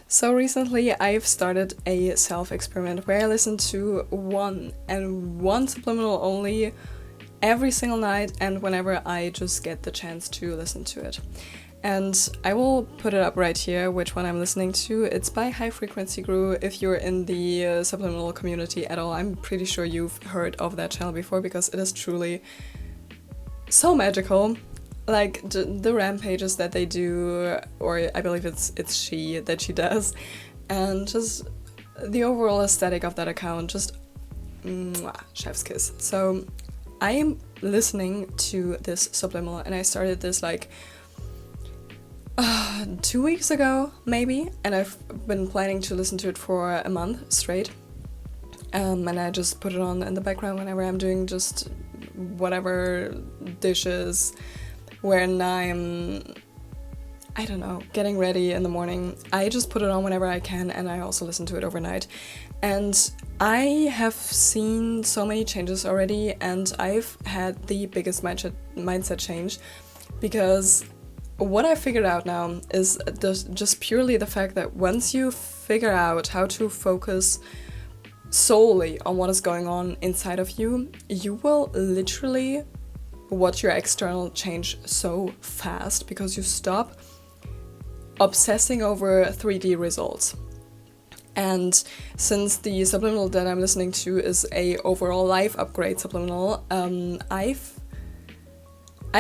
So recently I've started a self-experiment where I listen to one subliminal only every single night and whenever I just get the chance to listen to it. And I will put it up right here, which one I'm listening to. It's by High Frequency Guru. If you're in the subliminal community at all, I'm pretty sure you've heard of that channel before because it is truly so magical. Like the rampages that they do, or I believe it's she that she does, and just the overall aesthetic of that account, just chef's kiss. So I am listening to this subliminal, and I started this like 2 weeks ago maybe, and I've been planning to listen to it for a month straight. And I just put it on in the background whenever I'm doing just whatever dishes, when I'm, I don't know, getting ready in the morning. I just put it on whenever I can, and I also listen to it overnight. And I have seen so many changes already, and I've had the biggest mindset change, because what I figured out now is just purely the fact that once you figure out how to focus solely on what is going on inside of you, you will literally watch your external change so fast, because you stop obsessing over 3D results. And since the subliminal that I'm listening to is a overall life upgrade subliminal, I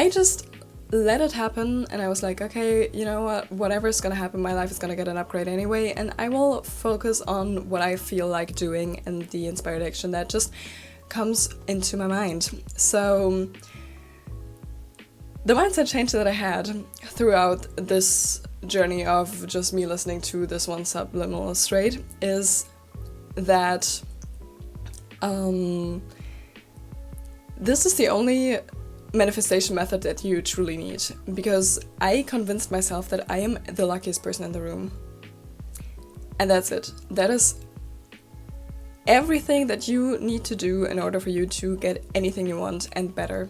just let it happen, and I was like, okay, you know what, whatever's gonna happen, my life is gonna get an upgrade anyway, and I will focus on what I feel like doing and the inspired action that just comes into my mind. So the mindset change that I had throughout this journey of just me listening to this one subliminal straight is that this is the only manifestation method that you truly need, because I convinced myself that I am the luckiest person in the room. And that's it. That is everything that you need to do in order for you to get anything you want and better.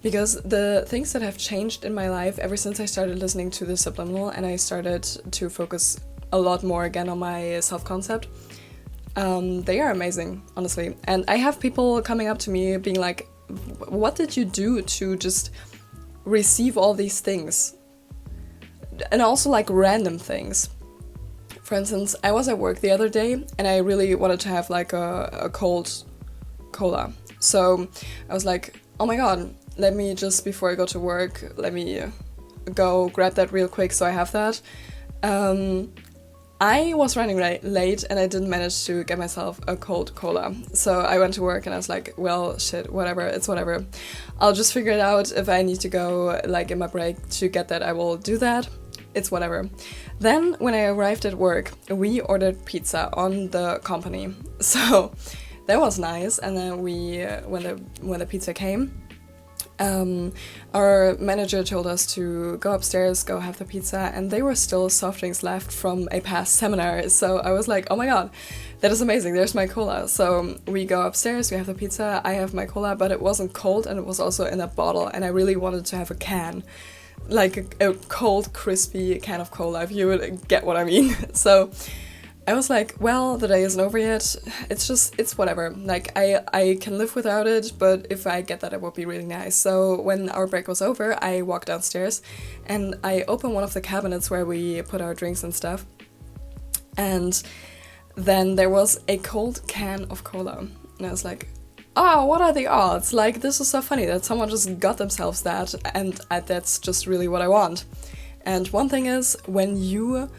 Because the things that have changed in my life ever since I started listening to the subliminal and I started to focus a lot more again on my self-concept, they are amazing, honestly. And I have people coming up to me being like, what did you do to just receive all these things? And also like random things. For instance, I was at work the other day and I really wanted to have like a cold cola. So I was like, oh my god, let me just, before I go to work, let me go grab that real quick so I have that. I was running late and I didn't manage to get myself a cold cola. So I went to work and I was like, well, shit, whatever, it's whatever. I'll just figure it out. If I need to go like in my break to get that, I will do that. It's whatever. Then when I arrived at work, we ordered pizza on the company. So that was nice. And then when the pizza came, our manager told us to go upstairs, go have the pizza, and there were still soft drinks left from a past seminar. So I was like, oh my god, that is amazing, there's my cola. So we go upstairs, we have the pizza, I have my cola, but it wasn't cold and it was also in a bottle, and I really wanted to have a can, like a cold, crispy can of cola, if you would get what I mean. So I was like, well, the day isn't over yet, it's whatever, like, I can live without it, but if I get that, it would be really nice. So when our break was over, I walked downstairs, and I opened one of the cabinets where we put our drinks and stuff, and then there was a cold can of cola, and I was like, oh, what are the odds, like, this is so funny that someone just got themselves that, and that's just really what I want. And one thing is, when you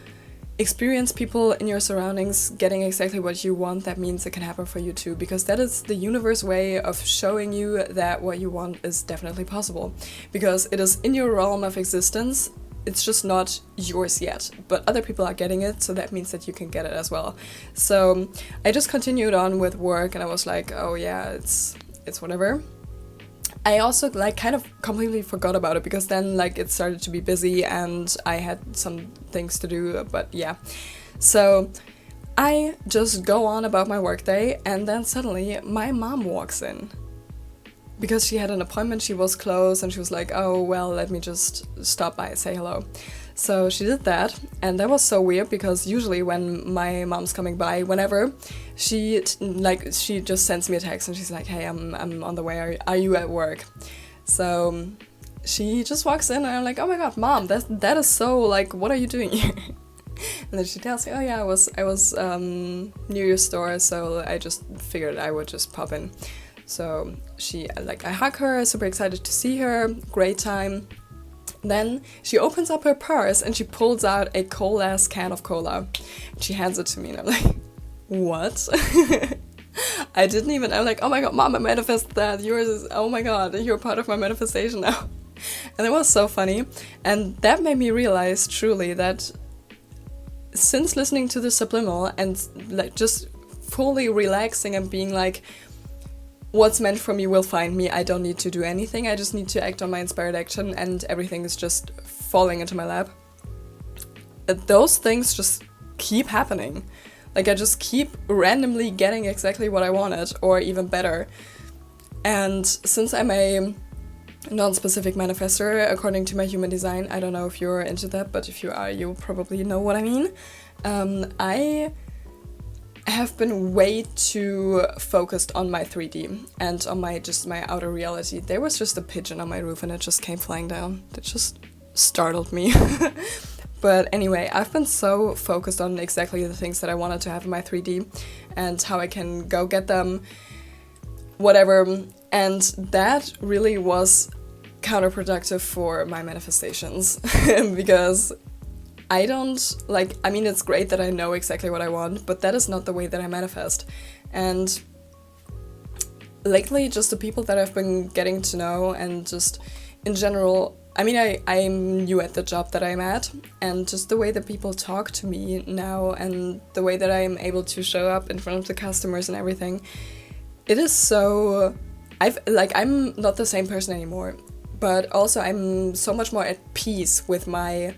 experience people in your surroundings getting exactly what you want, that means it can happen for you too, because that is the universe way of showing you that what you want is definitely possible, because it is in your realm of existence, it's just not yours yet, but other people are getting it, so that means that you can get it as well. So I just continued on with work and I was like, oh yeah, it's whatever. I also like kind of completely forgot about it, because then like it started to be busy and I had some things to do, but yeah. So I just go on about my workday, and then suddenly my mom walks in. because she had an appointment, she was close, and she was like, oh, well, let me just stop by and say hello. So she did that, and that was so weird because usually when my mom's coming by, whenever, she just sends me a text and she's like, hey, I'm on the way, are you at work? So she just walks in and I'm like, oh my god, Mom, that is so, like, what are you doing here? And then she tells me, oh yeah, I was near your store, so I just figured I would just pop in. So I hug her, super excited to see her, great time. Then she opens up her purse and she pulls out a cold-ass can of cola. She hands it to me and I'm like, what? I'm like, oh my god, Mom, I manifested that. Oh my god, you're part of my manifestation now. And it was so funny. And that made me realize truly that since listening to the subliminal and like just fully relaxing and being like, what's meant for me will find me. I don't need to do anything. I just need to act on my inspired action and everything is just falling into my lap. Those things just keep happening. Like I just keep randomly getting exactly what I wanted or even better. And since I'm a non-specific manifestor according to my human design, I don't know if you're into that, but if you are, you probably know what I mean. I have been way too focused on my 3D and on my outer reality. There was just a pigeon on my roof and it just came flying down. It just startled me. But anyway, I've been so focused on exactly the things that I wanted to have in my 3D and how I can go get them, whatever. And that really was counterproductive for my manifestations because it's great that I know exactly what I want, but that is not the way that I manifest. And lately, just the people that I've been getting to know and just in general, I'm new at the job that I'm at, and just the way that people talk to me now and the way that I am able to show up in front of the customers and everything, it is so... I'm not the same person anymore, but also I'm so much more at peace with myself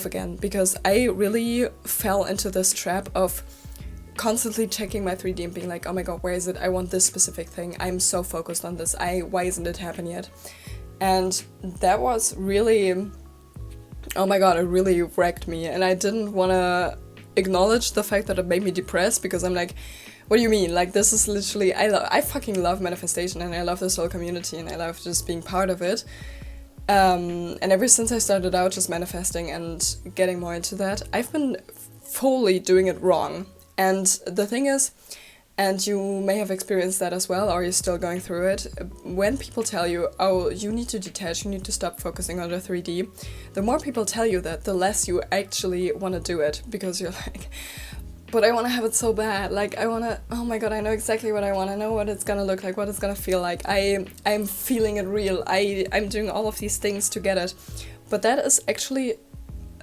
again, because I really fell into this trap of constantly checking my 3D and being like, oh my god, where is it? I want this specific thing. I'm so focused on this. Why isn't it happening yet? And that was really, oh my god, it really wrecked me. And I didn't want to acknowledge the fact that it made me depressed, because I'm like, what do you mean? Like, this is literally, I fucking love manifestation and I love this whole community and I love just being part of it. And ever since I started out just manifesting and getting more into that, I've been fully doing it wrong. And the thing is, and you may have experienced that as well, or you're still going through it, when people tell you, oh, you need to detach, you need to stop focusing on the 3D, the more people tell you that, the less you actually want to do it, because you're like, but I want to have it so bad, like, I want to, oh my god, I know exactly what I want, I know what it's gonna look like, what it's gonna feel like, I'm feeling it real, I'm doing all of these things to get it, but that is actually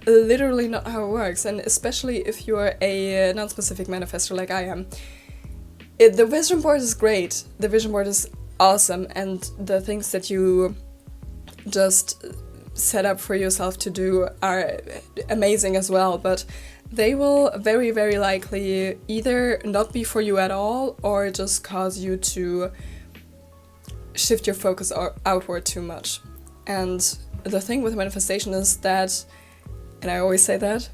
literally not how it works, and especially if you're a non-specific manifestor like I am. The vision board is great, the vision board is awesome, and the things that you just set up for yourself to do are amazing as well, but they will very, very likely either not be for you at all or just cause you to shift your focus outward too much. And the thing with manifestation is that, and I always say that,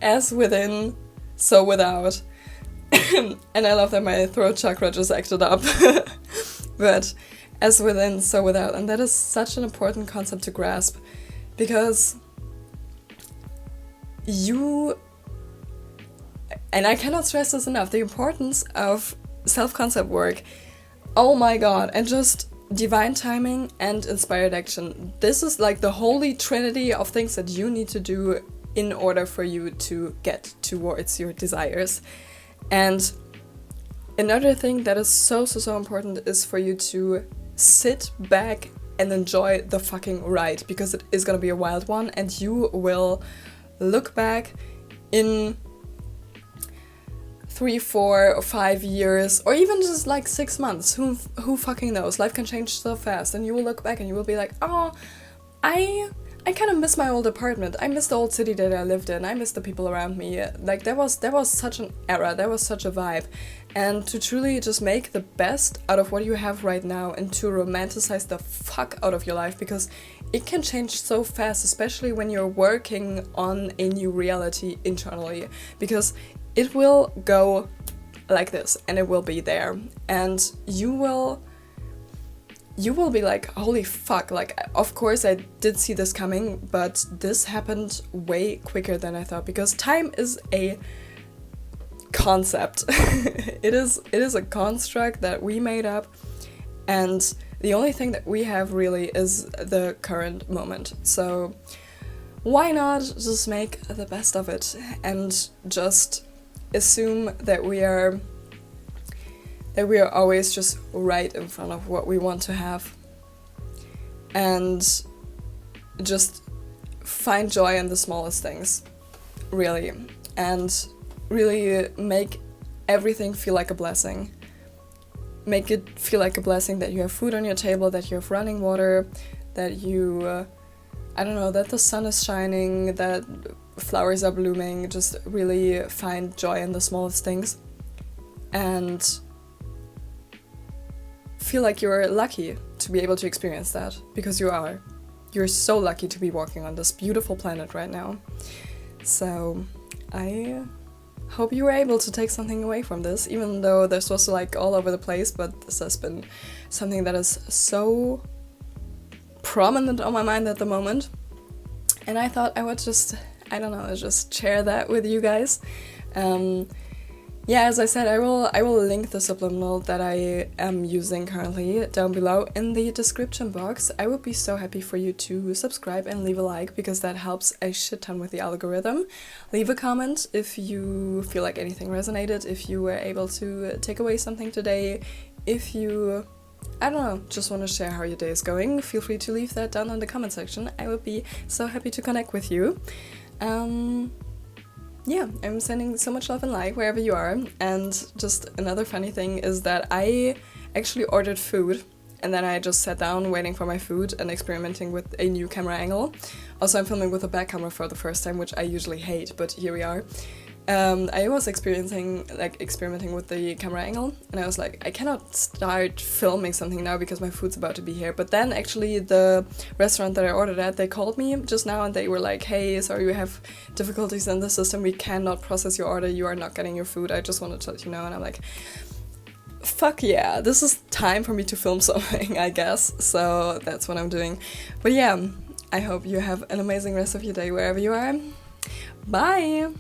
as within, so without. And I love that my throat chakra just acted up. But as within, so without. And that is such an important concept to grasp, because and I cannot stress this enough, the importance of self-concept work. Oh my god, and just divine timing and inspired action. This is like the holy trinity of things that you need to do in order for you to get towards your desires. And another thing that is so important is for you to sit back and enjoy the fucking ride, because it is gonna be a wild one, and you will look back in 3, 4, or 5 years, or even just like 6 months. Who fucking knows? Life can change so fast, and you will look back and you will be like, oh, I I kind of miss my old apartment. I miss the old city that I lived in. I miss the people around me. Like, there was such an era, there was such a vibe. And to truly just make the best out of what you have right now and to romanticize the fuck out of your life, because it can change so fast, especially when you're working on a new reality internally, because it will go like this and it will be there, and you will be like, holy fuck, like, of course I did see this coming, but this happened way quicker than I thought, because time is a concept. It is a construct that we made up, and the only thing that we have really is the current moment. So why not just make the best of it and just assume that we are always just right in front of what we want to have, and just find joy in the smallest things, really, and really make everything feel like a blessing. Make it feel like a blessing that you have food on your table, that you have running water, that you, I don't know, that the sun is shining, that flowers are blooming. Just really find joy in the smallest things and feel like you're lucky to be able to experience that, because you are. You're so lucky to be walking on this beautiful planet right now. So I hope you were able to take something away from this, even though this was like all over the place, but this has been something that is so prominent on my mind at the moment. And I thought I would just share that with you guys. Yeah, as I said, I will link the subliminal that I am using currently down below in the description box. I would be so happy for you to subscribe and leave a like, because that helps a shit ton with the algorithm. Leave a comment if you feel like anything resonated, if you were able to take away something today, if you, I don't know, just want to share how your day is going. Feel free to leave that down in the comment section. I would be so happy to connect with you. Yeah, I'm sending so much love and light wherever you are. And just another funny thing is that I actually ordered food, and then I just sat down waiting for my food and experimenting with a new camera angle. Also, I'm filming with a back camera for the first time, which I usually hate, but here we are. I was experimenting with the camera angle, and I was like, I cannot start filming something now because my food's about to be here. But then actually the restaurant that I ordered at, they called me just now and they were like, hey, sorry, we have difficulties in the system, we cannot process your order, you are not getting your food, I just wanted to let you know. And I'm like, fuck yeah, this is time for me to film something, I guess. So that's what I'm doing. But yeah, I hope you have an amazing rest of your day wherever you are. Bye!